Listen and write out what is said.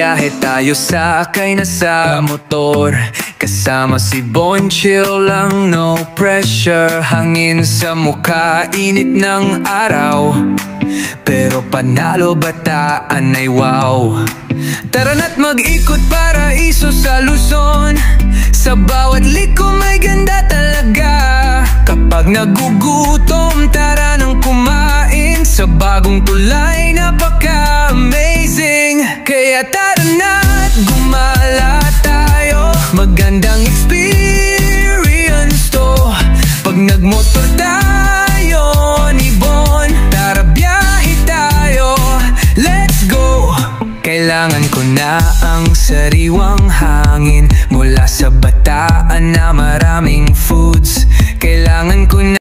Biyahe tayo, sakay na sa motor, kasama si Bon, chill lang, no pressure. Hangin sa mukha, init ng araw, pero panalo bataan ay wow. Tara na't mag-ikot paraiso sa Luzon, sa bawat liko may ganda talaga. Kapag nagugutom, tara nang kumain sa bagong tulay, napaka-amazing. Kaya tara na't gumala tayo, magandang experience to. Pag nagmotor tayo ni Bon, tara biyahe tayo, let's go. Kailangan ko na ang sariwang hangin mula sa bataan na maraming foods. Kailangan ko na